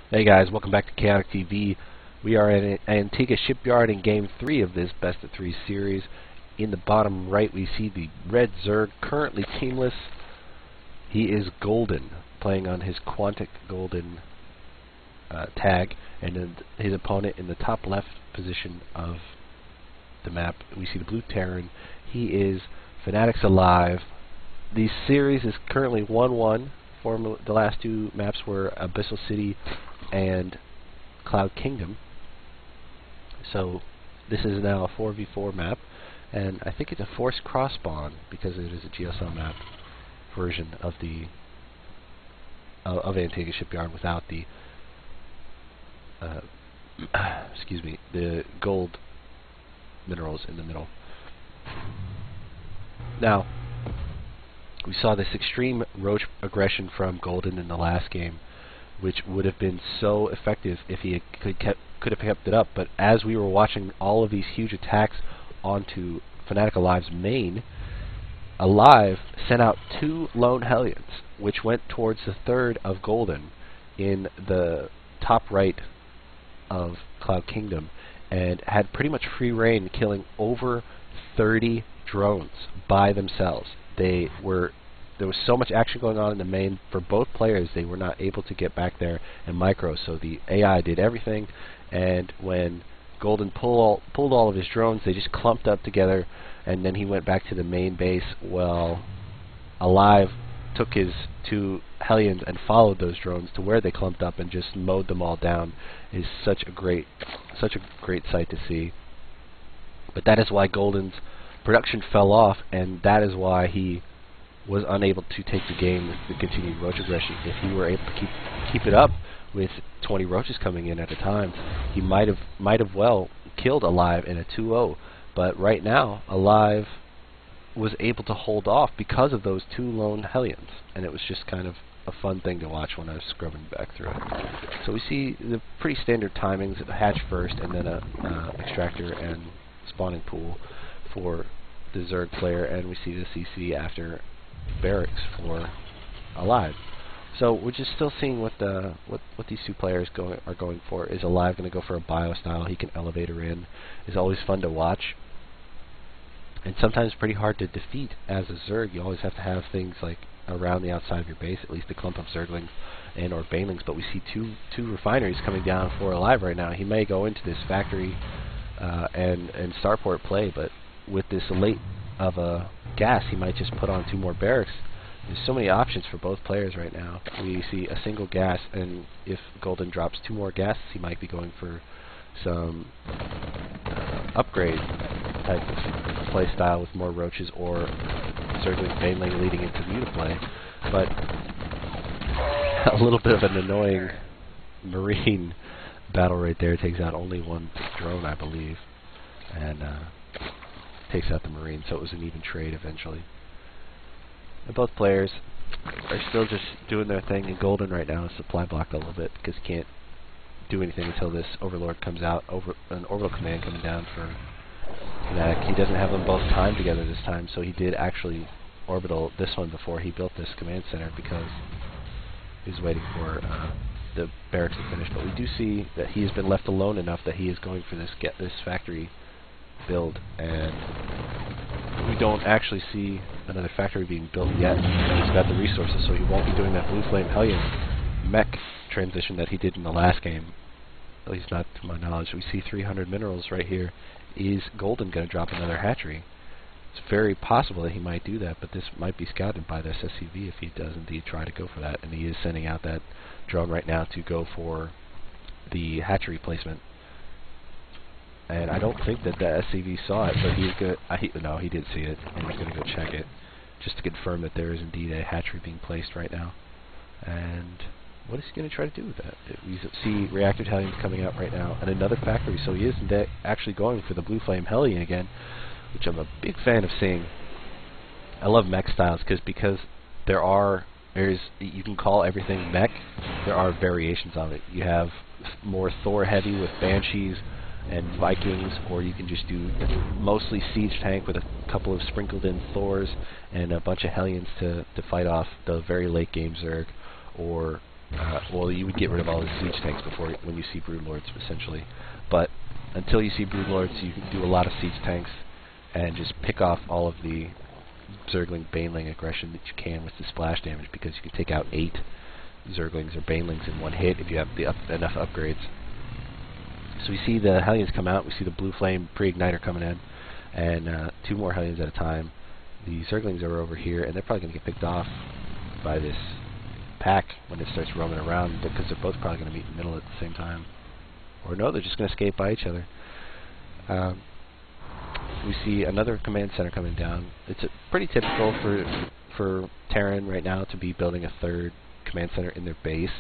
Hey guys, welcome back to Chaotic TV. We are at Antigua Shipyard in Game 3 of this Best of 3 series. In the bottom right we see the red Zerg, currently teamless. He is golden, playing on his Quantic golden tag, and then his opponent in the top left position of the map, we see the blue Terran. He is Fnatic's Alive. The series is currently 1-1. The last two maps were Abyssal City and Cloud Kingdom. So this is now a 4v4 map, and I think it's a forced cross spawn because it is a GSL map version of the of Antigua Shipyard without the excuse me, the gold minerals in the middle. Now, we saw this extreme roach aggression from Golden in the last game, which would have been so effective if he could have kept it up. But as we were watching all of these huge attacks onto Fnatic Alive's main, Alive sent out 2 lone Hellions, which went towards the third of Golden in the top right of Cloud Kingdom, and had pretty much free reign, killing over 30 drones by themselves. There was so much action going on in the main for both players, they were not able to get back there and micro, so the AI did everything, and when Golden pulled all of his drones, they just clumped up together, and then he went back to the main base while Alive took his 2 Hellions and followed those drones to where they clumped up and just mowed them all down. It is such a great sight to see. But that is why Golden's production fell off, and that is why he was unable to take the game with the continued roach aggression. If he were able to keep it up with 20 roaches coming in at a time, he might have well killed Alive in a 2-0. But right now, Alive was able to hold off because of those 2 lone Hellions, and it was just kind of a fun thing to watch when I was scrubbing back through it. So we see the pretty standard timings: a hatch first, and then a extractor and spawning pool for the Zerg player, and we see the CC after barracks for Alive. So we're just still seeing what these 2 players are going for. Is Alive going to go for a bio style? He can elevate her in. It's always fun to watch, and sometimes pretty hard to defeat as a Zerg. You always have to have things like around the outside of your base, at least a clump of Zerglings and or Banelings. But we see two refineries coming down for Alive right now. He may go into this factory and starport play, but with this late of a gas, he might just put on 2 more barracks. There's so many options for both players right now. We see a single gas, and if Golden drops 2 more gases, he might be going for some upgrade type of play style with more roaches, or Zergling Baneling leading into Muta play. But a little bit of an annoying Marine battle right there. Takes out only 1 drone, I believe, and takes out the Marine, so it was an even trade eventually. And both players are still just doing their thing, and Golden right now is supply blocked a little bit because he can't do anything until this Overlord comes out, an orbital command coming down for Fnatic. He doesn't have them both timed together this time, so he did actually orbital this one before he built this command center because he was waiting for the barracks to finish. But we do see that he has been left alone enough that he is going for this factory build, and we don't actually see another factory being built yet. He's got the resources, so he won't be doing that Blue Flame Hellion mech transition that he did in the last game, at least not to my knowledge. We see 300 minerals right here. Is Golden going to drop another hatchery? It's very possible that he might do that, but this might be scouted by this SCV if he does indeed try to go for that, and he is sending out that drone right now to go for the hatchery placement. And I don't think that the SCV saw it, but he's good. No, he did see it, and he's going to go check it just to confirm that there is indeed a hatchery being placed right now. And what is he going to try to do with that? We see reactor Hellions coming out right now, and another factory, so he is actually going for the Blue Flame Hellion again, which I'm a big fan of seeing. I love mech styles because you can call everything mech. There are variations of it. You have more Thor heavy with Banshees and Vikings, or you can just do mostly siege tank with a couple of sprinkled in Thors and a bunch of Hellions to fight off the very late game Zerg, or well, you would get rid of all the siege tanks before when you see Broodlords, essentially. But until you see Broodlords, you can do a lot of siege tanks and just pick off all of the Zergling Baneling aggression that you can with the splash damage, because you can take out 8 Zerglings or Banelings in one hit if you have enough upgrades. So we see the Hellions come out, we see the Blue Flame pre-igniter coming in, and 2 more Hellions at a time. The Zerglings are over here, and they're probably going to get picked off by this pack when it starts roaming around, because they're both probably going to meet in the middle at the same time. Or no, they're just going to escape by each other. We see another command center coming down. It's pretty typical for Terran right now to be building a 3rd command center in their base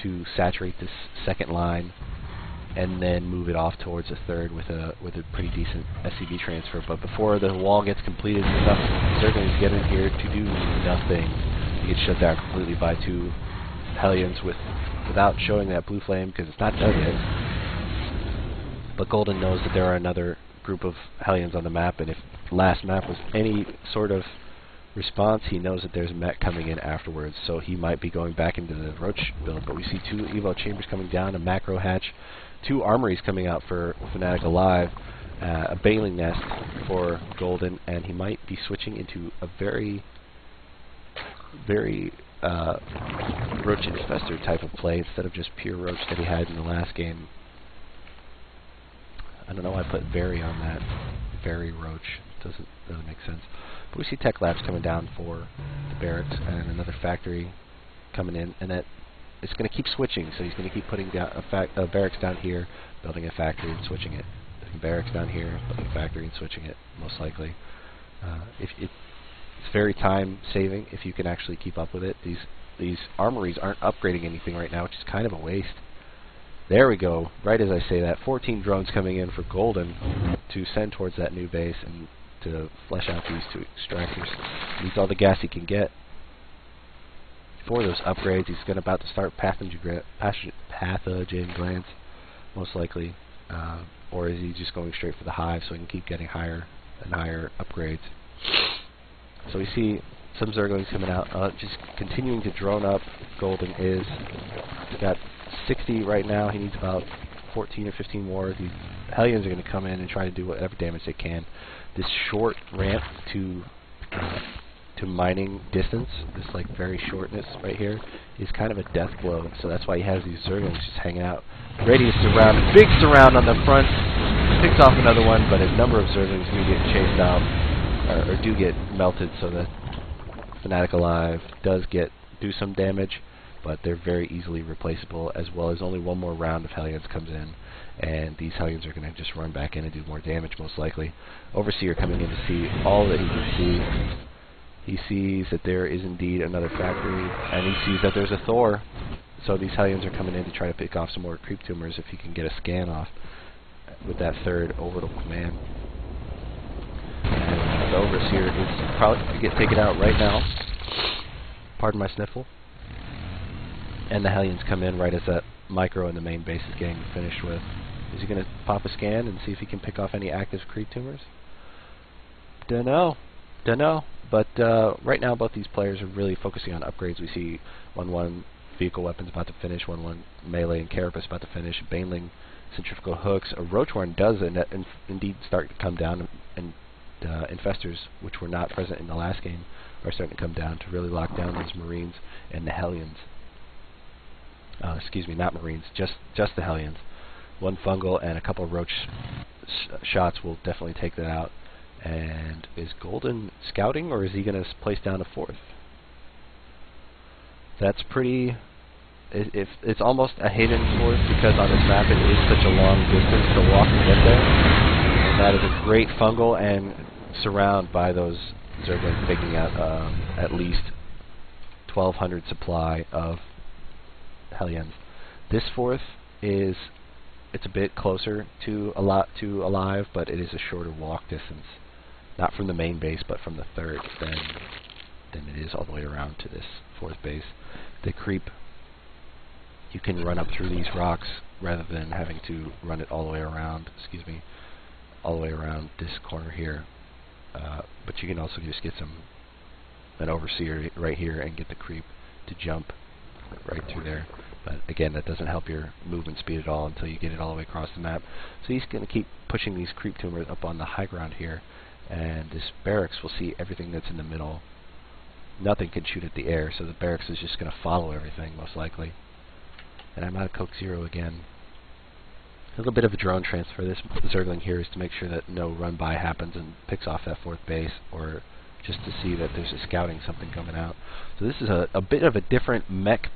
to saturate this 2nd line, and then move it off towards a 3rd with a pretty decent SCV transfer. But before the wall gets completed, enough Zerglings get in here to do nothing. You get shut down completely by 2 Hellions without showing that Blue Flame, because it's not done yet. But Golden knows that there are another group of Hellions on the map, and if last map was any sort of response, he knows that there's a mech coming in afterwards, so he might be going back into the Roach build. But we see 2 Evo Chambers coming down, a Macro Hatch, 2 Armories coming out for Fnatic alive, a Baneling Nest for Golden, and he might be switching into a very Roach Infestor type of play instead of just pure Roach that he had in the last game. I don't know why I put very on that. Very Roach. Doesn't make sense. But we see Tech Labs coming down for the barracks, and another factory coming in, and that it's going to keep switching. So he's going to keep putting down a barracks down here, building a factory and switching it. Putting barracks down here, building a factory and switching it, most likely. It's very time saving if you can actually keep up with it. These armories aren't upgrading anything right now, which is kind of a waste. There we go. Right as I say that, 14 drones coming in for Golden to send towards that new base and to flesh out these 2 extractors. Needs all the gas he can get for those upgrades. He's about to start pathogen glands, most likely. Or is he just going straight for the hive so he can keep getting higher and higher upgrades? So we see some Zerglings coming out, just continuing to drone up. Golden is. He's got 60 right now. He needs about 14 or 15 more. The Hellions are going to come in and try to do whatever damage they can. This short ramp to mining distance, this like very shortness right here, is kind of a death blow. So that's why he has these Zerglings just hanging out. Ready to surround. A big surround on the front. Picks off another one, but a number of Zerglings do get chased out, or do get melted, so that Fnatic alive does do some damage, but they're very easily replaceable, as well as only 1 more round of Hellions comes in, and these Hellions are going to just run back in and do more damage, most likely. Overseer coming in to see all that he can see. He sees that there is indeed another factory, and he sees that there's a Thor, so these Hellions are coming in to try to pick off some more creep tumors if he can get a scan off with that 3rd orbital command. And the Overseer is probably going to get taken out right now. Pardon my sniffle. And the Hellions come in right as that micro in the main base is getting finished with. Is he going to pop a scan and see if he can pick off any active creep tumors? Dunno. But right now both these players are really focusing on upgrades. We see 1-1 vehicle weapons about to finish, 1-1 melee and carapace about to finish, Baneling centrifugal hooks. A Roach Horn does indeed start to come down, and Infestors, which were not present in the last game, are starting to come down to really lock down those Marines and the Hellions. Excuse me, not Marines, just the Hellions. 1 fungal and a couple of Roach shots will definitely take that out. And is Golden scouting, or is he going to place down a 4th? That's pretty... It's almost a hidden 4th, because on this map it is such a long distance to walk to get there. And that is a great fungal and surround by those Zerglings, taking out at least 1,200 supply of Hellions. This 4th is... it's a bit closer to alive, but it is a shorter walk distance. Not from the main base, but from the 3rd than it is all the way around to this 4th base. The creep, you can run up through these rocks rather than having to run it all the way around, all the way around this corner here. But you can also just get an Overseer right here and get the creep to jump right through there. But again, that doesn't help your movement speed at all until you get it all the way across the map. So he's going to keep pushing these creep tumors up on the high ground here, and this barracks will see everything that's in the middle. Nothing can shoot at the air, so the barracks is just going to follow everything, most likely. And I'm out of Coke Zero again. A little bit of a drone transfer. This Zergling here is to make sure that no run-by happens and picks off that 4th base, or just to see that there's a scouting something coming out. So this is a bit of a different mech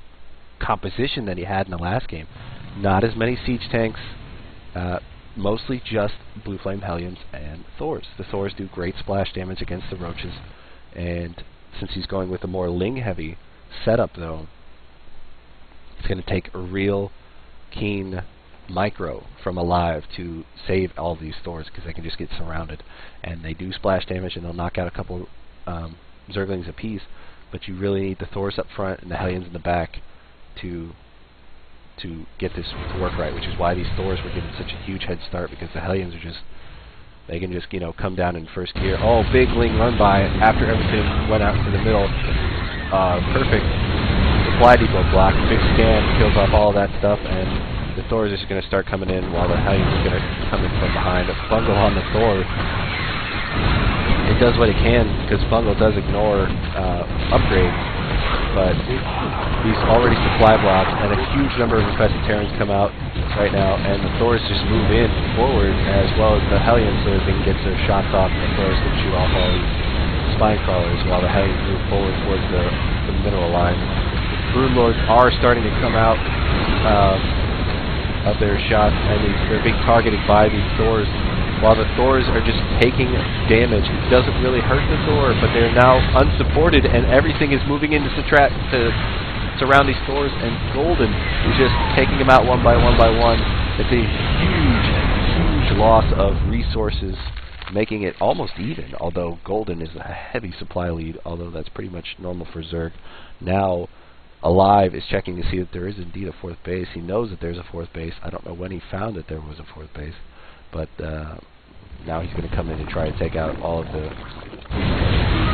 composition than he had in the last game. Not as many siege tanks, mostly just Blue Flame Hellions and Thors. The Thors do great splash damage against the Roaches, and since he's going with a more Ling-heavy setup, though, it's going to take a real keen micro from Alive to save all these Thors, because they can just get surrounded. And they do splash damage, and they'll knock out a couple Zerglings apiece, but you really need the Thors up front and the Hellions in the back to get this to work right, which is why these Thors were given such a huge head start, because the Hellions are just, they can just, you know, come down in first gear. Oh, big Ling run by after everything went out to the middle. Perfect supply depot block, big scan, kills off all that stuff, and the Thors are just going to start coming in while the Hellions are going to come in from behind. A Bungle on the Thor. It does what it can, because Bungle does ignore upgrades, but he's already supply blocked, and a huge number of infested Terrans come out right now, and the Thors just move in forward as well as the Hellions so that they can get their shots off, and the Thors can shoot off all these spine crawlers while the Hellions move forward towards the mineral line. The Broodlords are starting to come out of their shots, and they're being targeted by these Thors. While the Thors are just taking damage, it doesn't really hurt the Thor, but they're now unsupported, and everything is moving in to surround these Thors, and Golden is just taking them out one by one. It's a huge loss of resources, making it almost even, although Golden is a heavy supply lead, although that's pretty much normal for Zerg. Now, Alive is checking to see that there is indeed a 4th base. He knows that there's a 4th base. I don't know when he found that there was a 4th base. But now he's going to come in and try to take out all of the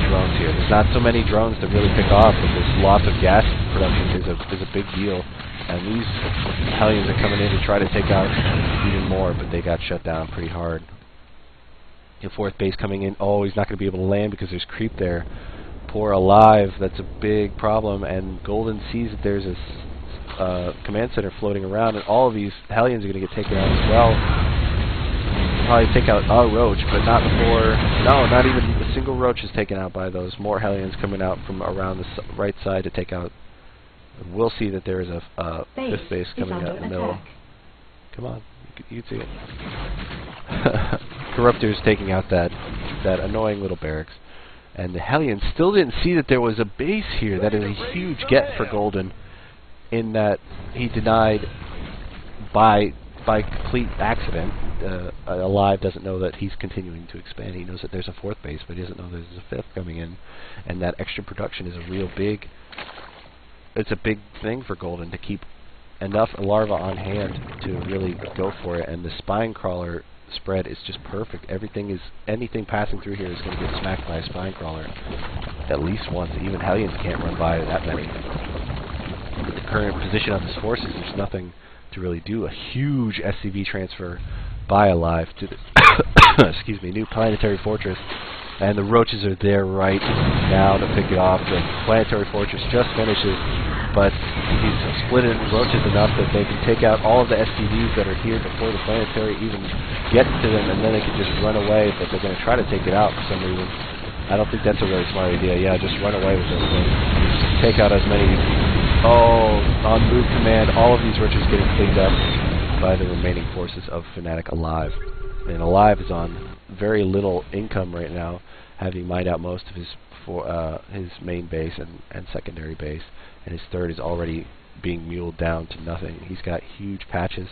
drones here. There's not so many drones to really pick off, but this loss of gas production is a big deal. And these Hellions are coming in to try to take out even more, but they got shut down pretty hard. The 4th base coming in. Oh, he's not going to be able to land because there's creep there. Poor Alive. That's a big problem. And Golden sees that there's a command center floating around, and all of these Hellions are going to get taken out as well. Probably take out a Roach, but not before. No, not even a single Roach is taken out by those. More Hellions coming out from around the right side to take out. We'll see that there is a 5th base coming out in the middle. Come on, you can see it. Corruptor's taking out that annoying little barracks, and the Hellions still didn't see that there was a base here. That is a huge get for Golden, in that he denied by complete accident. Alive doesn't know that he's continuing to expand. He knows that there's a 4th base, but he doesn't know there's a 5th coming in, and that extra production is a real big. It's a big thing for Golden to keep enough larva on hand to really go for it, and the spine crawler spread is just perfect. Anything passing through here is going to get smacked by a spine crawler at least once. Even Hellions can't run by that many. With the current position of his forces, there's nothing to really do. A huge SCV transfer by Alive to the excuse me, new planetary fortress, and the Roaches are there right now to pick it off. The planetary fortress just finishes, but he's split it into Roaches enough that they can take out all of the SCVs that are here before the planetary even gets to them, and then they can just run away, but they're going to try to take it out for some reason. I don't think that's a really smart idea. Yeah, just run away with those things. Take out as many. Oh, on move command, all of these Roaches getting cleaned up by the remaining forces of Fnatic Alive. And Alive is on very little income right now, having mined out most of his main base and secondary base, and his 3rd is already being muled down to nothing. He's got huge patches.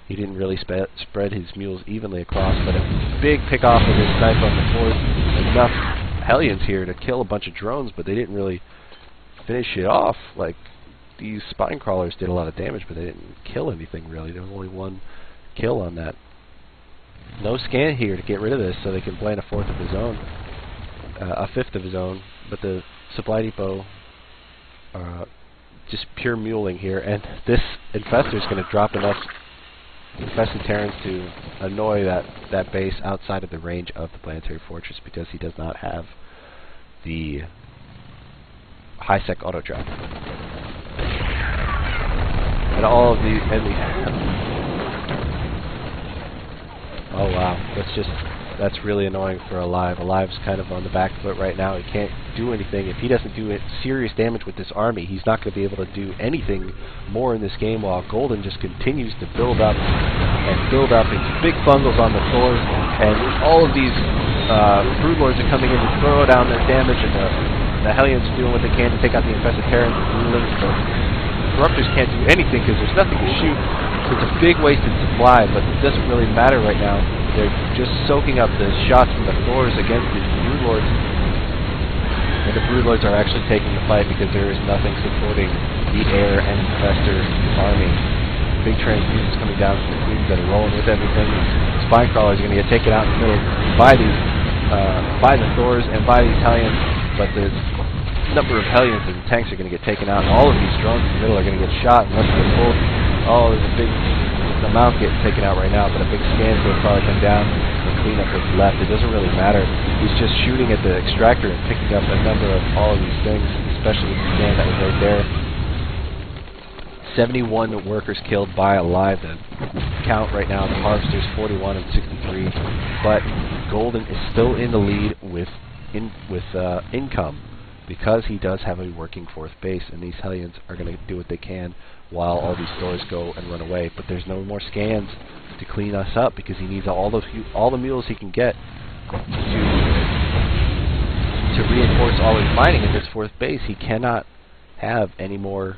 He didn't really spread his mules evenly across, but a big pick off of his sniper on the 4th. Enough Hellions here to kill a bunch of drones, but they didn't really finish it off. Like, these spine crawlers did a lot of damage, but they didn't kill anything really. There was only one kill on that. No scan here to get rid of this, so they can plan a 4th of his own, a 5th of his own. But the supply depot just pure muling here, and this Infestor is going to drop enough Infested Terrans to annoy that base outside of the range of the Planetary Fortress because he does not have the high-sec auto-drop. And all of the... oh wow, that's really annoying for Alive. Alive's kind of on the back foot right now. He can't do anything. If he doesn't do serious damage with this army, he's not going to be able to do anything more in this game, while Golden just continues to build up these big bungles on the Thors, and all of these Broodlords are coming in to throw down their damage, and the Hellions are doing what they can to take out the Infested Terrans and Broodlings, but Corruptors can't do anything because there's nothing to shoot. So it's a big wasted supply, but it doesn't really matter right now. They're just soaking up the shots from the Thors against these Broodlords. And the Broodlords are actually taking the fight because there is nothing supporting the Air and Infestor army. Big transfusions coming down from the Queens that are rolling with everything. Spinecrawlers are going to get taken out in the middle by the Thors and by the Italians, but the number of Hellions and tanks are going to get taken out, and all of these drones in the middle are going to get shot unless they're pulled. Oh, there's a big amount getting taken out right now, but a big scan will probably come down and clean up what's left. It doesn't really matter. He's just shooting at the extractor and picking up a number of all of these things, especially the scan that was right there. 71 workers killed by Alive. The count right now, the Harvester's 41 and 63, but Golden is still in the lead with income, because he does have a working fourth base, and these Hellions are going to do what they can while all these Thors go and run away. But there's no more scans to clean us up because he needs all the mules he can get to reinforce all his mining in this fourth base. He cannot have any more.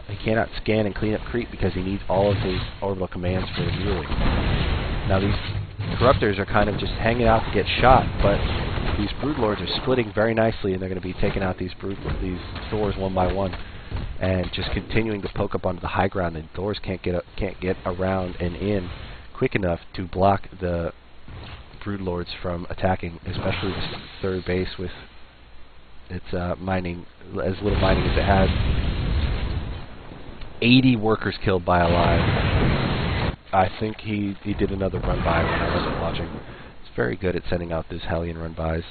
He cannot scan and clean up creep because he needs all of his orbital commands for the muling. Now these Corruptors are kind of just hanging out to get shot, but these Broodlords are splitting very nicely, and they're going to be taking out these Thors one by one, and just continuing to poke up onto the high ground. And Thors can't get around and in quick enough to block the Broodlords from attacking, especially this third base with its mining, as little mining as it has. 80 workers killed by Alive. I think he did another run by when I wasn't watching. Very good at sending out these Hellion run-bys.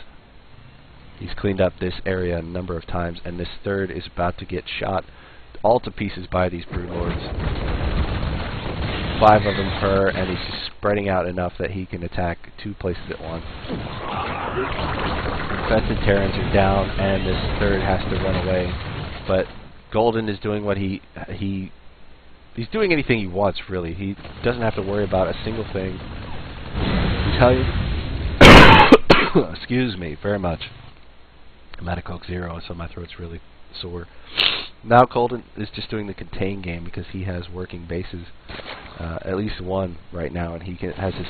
He's cleaned up this area a number of times, and this third is about to get shot all to pieces by these Broodlords. 5 of them per, and he's just spreading out enough that he can attack 2 places at once. Infested Terrans are down, and this third has to run away. But Golden is doing what he's doing anything he wants, really. He doesn't have to worry about a single thing. Excuse me very much. I'm at a Coke Zero, so my throat's really sore. Now Golden is just doing the contain game because he has working bases, at least one right now, and he has this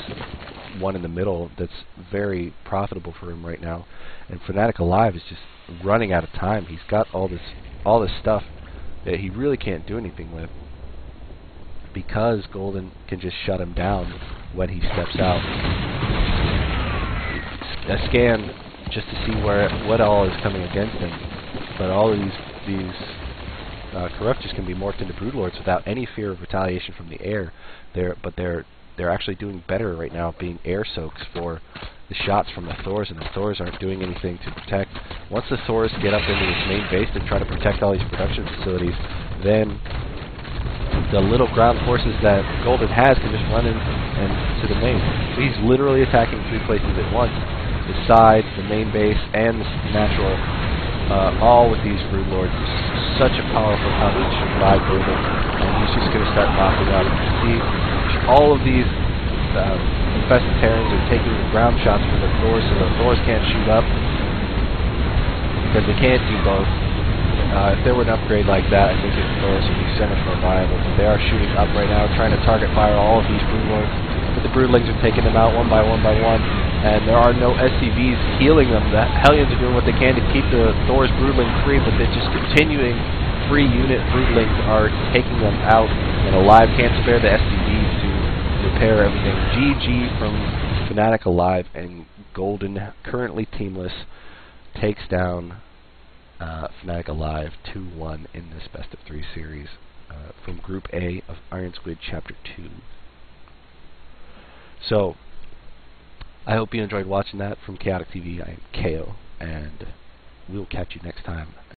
one in the middle that's very profitable for him right now. And Fnatic Alive is just running out of time. He's got all this stuff that he really can't do anything with, because Golden can just shut him down when he steps out. A scan just to see what all is coming against him, but all of these Corruptors can be morphed into Broodlords without any fear of retaliation from the air. They're actually doing better right now, being air soaks for the shots from the Thors, and the Thors aren't doing anything to protect. Once the Thors get up into its main base to try to protect all these production facilities, then the little ground forces that Golden has can just run in and to the main. So he's literally attacking 3 places at once: the side, the main base, and the natural, all with these Broodlords. Such a powerful combination by Golden, and he's just going to start mopping up. See, all of these Infested Terrans are taking the ground shots from the Thors, so the Thors can't shoot up, because they can't do both. If there were an upgrade like that, I think the Thors would be so much more viable. But they are shooting up right now, trying to target fire all of these Broodlords. But the Broodlings are taking them out one by one by one, and there are no SCVs healing them. The Hellions are doing what they can to keep the Thors Broodling free, but they're just continuing. Free unit Broodlings are taking them out, and Alive can't spare the SCVs to repair everything. GG from Fnatic Alive, and Golden, currently teamless, takes down Fnatic alive 2-1 in this best of 3 series from Group A of IronSquid Chapter 2. So, I hope you enjoyed watching that from Chaotic TV. I am KO, and we'll catch you next time.